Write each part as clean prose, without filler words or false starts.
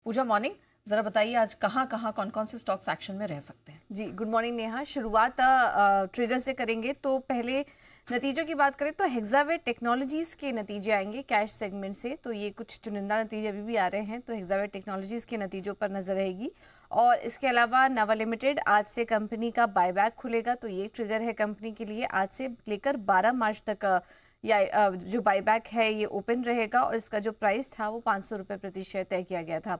पूजा morning, जरा बताइए आज कहाँ कहाँ कौन कौन से स्टॉक्स एक्शन में रह सकते हैं। जी, गुड मॉर्निंग नेहा। शुरुआत ट्रिगर से करेंगे तो पहले नतीजों की बात करें तो हेक्सावेट टेक्नोलॉजीज के नतीजे आएंगे कैश सेगमेंट से। तो ये कुछ चुनिंदा नतीजे अभी भी आ रहे हैं, तो हेक्सावेट टेक्नोलॉजीज के नतीजों पर नजर रहेगी। और इसके अलावा नवा लिमिटेड, आज से कंपनी का बायबैक खुलेगा, तो ये ट्रिगर है कंपनी के लिए। आज से लेकर 12 मार्च तक जो बायबैक है ये ओपन रहेगा और इसका जो प्राइस था वो 500 रुपये प्रति शेयर तय किया गया था।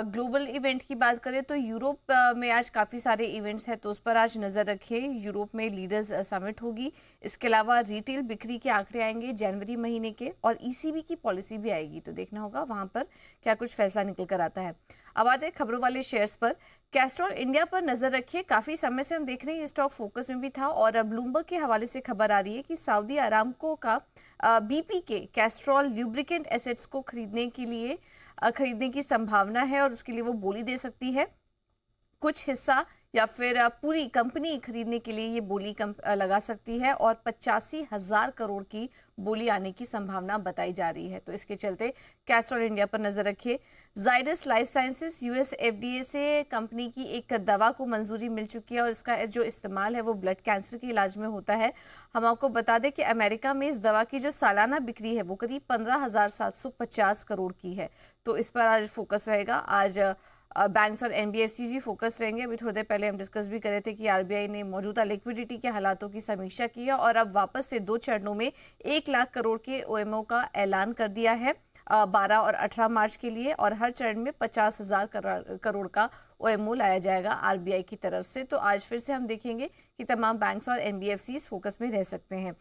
ग्लोबल इवेंट की बात करें तो यूरोप में आज काफ़ी सारे इवेंट्स हैं, तो उस पर आज नज़र रखें। यूरोप में लीडर्स समिट होगी। इसके अलावा रिटेल बिक्री के आंकड़े आएंगे जनवरी महीने के, और ईसीबी की पॉलिसी भी आएगी, तो देखना होगा वहां पर क्या कुछ फैसला निकल कर आता है। अब आते हैं खबरों वाले शेयर्स पर। कैस्ट्रॉल इंडिया पर नजर रखिए। काफी समय से हम देख रहे हैं ये स्टॉक फोकस में भी था, और ब्लूमबर्ग के हवाले से खबर आ रही है कि सऊदी अरामको का बीपी के कैस्ट्रॉल ल्यूब्रिकेंट एसेट्स को खरीदने की संभावना है, और उसके लिए वो बोली दे सकती है। कुछ हिस्सा या फिर पूरी कंपनी खरीदने के लिए ये बोली लगा सकती है, और 85,000 करोड़ की बोली आने की संभावना बताई जा रही है। तो इसके चलते कैस्ट्रॉल इंडिया पर नजर रखिए। Zydus life sciences, US FDA से कंपनी की एक दवा को मंजूरी मिल चुकी है, और इसका जो इस्तेमाल है वो ब्लड कैंसर के इलाज में होता है। हम आपको बता दें कि अमेरिका में इस दवा की जो सालाना बिक्री है वो करीब 15,750 करोड़ की है। तो इस पर आज फोकस रहेगा। आज बैंक्स और एनबीएफसी जी फोकस रहेंगे। अभी थोड़ी देर पहले हम डिस्कस भी कर रहे थे कि आरबीआई ने मौजूदा लिक्विडिटी के हालातों की समीक्षा की है, और अब वापस से 2 चरणों में 1 लाख करोड़ के ओएमओ का ऐलान कर दिया है 12 और 18 मार्च के लिए, और हर चरण में 50,000 करोड़ का ओएमओ लाया जाएगा आरबीआई की तरफ से। तो आज फिर से हम देखेंगे कि तमाम बैंक्स और एनबीएफसी फोकस में रह सकते हैं।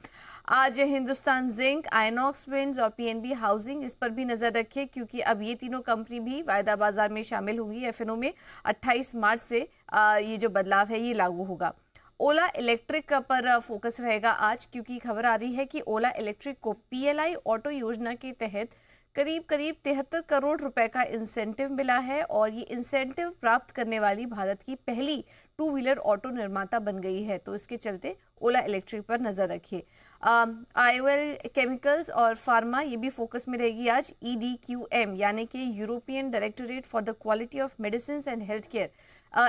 आज हिंदुस्तान जिंक, आयनॉक्स विंड्स और पीएनबी हाउसिंग, इस पर भी नजर रखिए, क्योंकि अब ये तीनों कंपनी भी वायदा बाजार में शामिल होंगी। एफएनओ में 28 मार्च से ये जो बदलाव है ये लागू होगा। ओला इलेक्ट्रिक पर फोकस रहेगा आज, क्योंकि खबर आ रही है कि ओला इलेक्ट्रिक को पीएलआई ऑटो योजना के तहत करीब 73 करोड़ रुपए का इंसेंटिव मिला है, और ये इंसेंटिव प्राप्त करने वाली भारत की पहली 2 व्हीलर ऑटो निर्माता बन गई है। तो इसके चलते ओला इलेक्ट्रिक पर नजर रखिए। आईओएल केमिकल्स और फार्मा, ये भी फोकस में रहेगी आज। ईडीक्यूएम यानी कि European directorate for the quality of medicine and health care,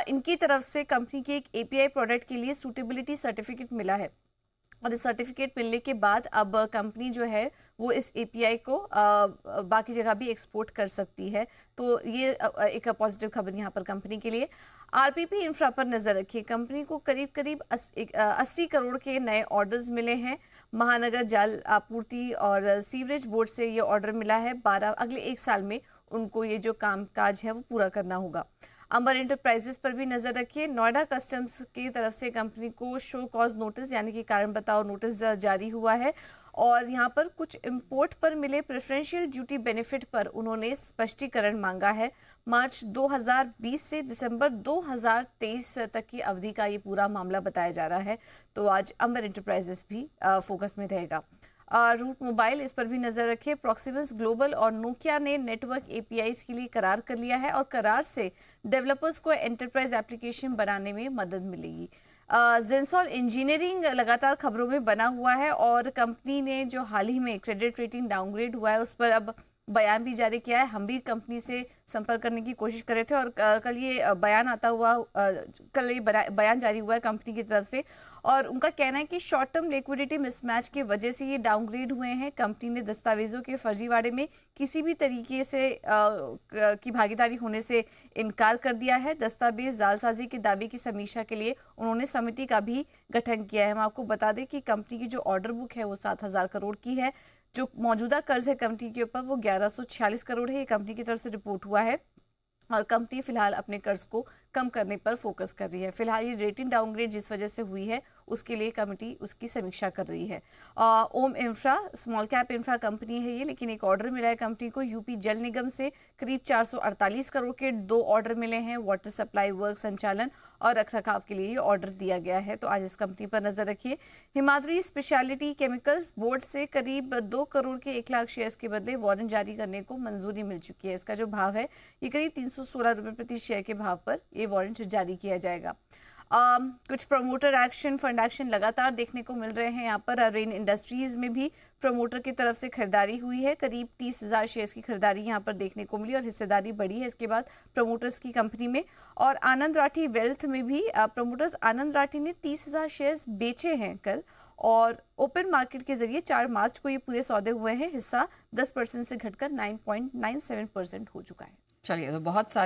इनकी तरफ से कंपनी के एक एपीआई प्रोडक्ट के लिए सूटेबिलिटी सर्टिफिकेट मिला है, और इस सर्टिफिकेट मिलने के बाद अब कंपनी जो है वो इस एपीआई को बाकी जगह भी एक्सपोर्ट कर सकती है। तो ये एक पॉजिटिव खबर यहाँ पर कंपनी के लिए। आरपीपी इंफ्रा पर नजर रखिए। कंपनी को करीब करीब 80 करोड़ के नए ऑर्डर्स मिले हैं। महानगर जल आपूर्ति और सीवरेज बोर्ड से ये ऑर्डर मिला है। अगले 1 साल में उनको ये जो कामकाज है वो पूरा करना होगा। अंबर इंटरप्राइजेस पर भी नजर रखिए। नोएडा कस्टम्स की तरफ से कंपनी को शो कॉज नोटिस यानी कि कारण बताओ नोटिस जारी हुआ है, और यहाँ पर कुछ इंपोर्ट पर मिले प्रेफरेंशियल ड्यूटी बेनिफिट पर उन्होंने स्पष्टीकरण मांगा है। मार्च 2020 से दिसंबर 2023 तक की अवधि का ये पूरा मामला बताया जा रहा है। तो आज अंबर इंटरप्राइजेस भी फोकस में रहेगा। रूट मोबाइल, इस पर भी नजर रखिए। प्रॉक्सिमस ग्लोबल और नोकिया ने नेटवर्क एपीआईज के लिए करार कर लिया है, और करार से डेवलपर्स को एंटरप्राइज एप्लीकेशन बनाने में मदद मिलेगी। जेंसॉल इंजीनियरिंग लगातार खबरों में बना हुआ है, और कंपनी ने जो हाल ही में क्रेडिट रेटिंग डाउनग्रेड हुआ है उस पर अब बयान भी जारी किया है। हम भी कंपनी से संपर्क करने की कोशिश कर रहे थे, और कल ये बयान जारी हुआ है कंपनी की तरफ से, और उनका कहना है कि शॉर्ट टर्म लिक्विडिटी मिसमैच की वजह से ये डाउनग्रेड हुए हैं। कंपनी ने दस्तावेजों के फर्जीवाड़े में किसी भी तरीके से की भागीदारी होने से इनकार कर दिया है। दस्तावेज जालसाजी के दावे की समीक्षा के लिए उन्होंने समिति का भी गठन किया है। हम आपको बता दें कि कंपनी की जो ऑर्डर बुक है वो 7,000 करोड़ की है। जो मौजूदा कर्ज है कंपनी के ऊपर वो 1146 करोड़ है। ये कंपनी की तरफ से रिपोर्ट हुआ है, और कंपनी फिलहाल अपने कर्ज को कम करने पर फोकस कर रही है। फिलहाल ये रेटिंग डाउनग्रेड जिस वजह से हुई है उसके लिए कमेटी उसकी समीक्षा कर रही है। Om infra small cap infra company है ये, लेकिन एक ऑर्डर मिला है कंपनी को यूपी जल निगम से। करीब 448 करोड़ के 2 ऑर्डर मिले हैं। वाटर सप्लाई वर्क संचालन और रखरखाव के लिए ये ऑर्डर दिया गया है। तो आज इस कंपनी पर नजर रखिए। हिमाद्री स्पेशलिटी केमिकल्स बोर्ड से करीब 2 करोड़ के 1 लाख शेयर्स के बदले वारंट जारी करने को मंजूरी मिल चुकी है। इसका जो भाव है ये करीब 316 रुपए प्रति शेयर के भाव पर ये वारंट जारी किया जाएगा। कुछ प्रमोटर एक्शन, फंड एक्शन लगातार देखने को मिल रहे हैं। यहाँ पर रेन इंडस्ट्रीज में भी प्रमोटर की तरफ से खरीदारी हुई है, करीब 30,000 शेयर्स की खरीदारी यहाँ पर देखने को मिली और हिस्सेदारी बढ़ी है इसके बाद प्रमोटर्स की कंपनी में। और आनंद राठी वेल्थ में भी प्रमोटर्स आनंद राठी ने 30,000 शेयर्स बेचे हैं कल, और ओपन मार्केट के जरिए 4 मार्च को ये पूरे सौदे हुए हैं। हिस्सा 10% से घटकर 9.97% हो चुका है। चलिए, तो बहुत सारे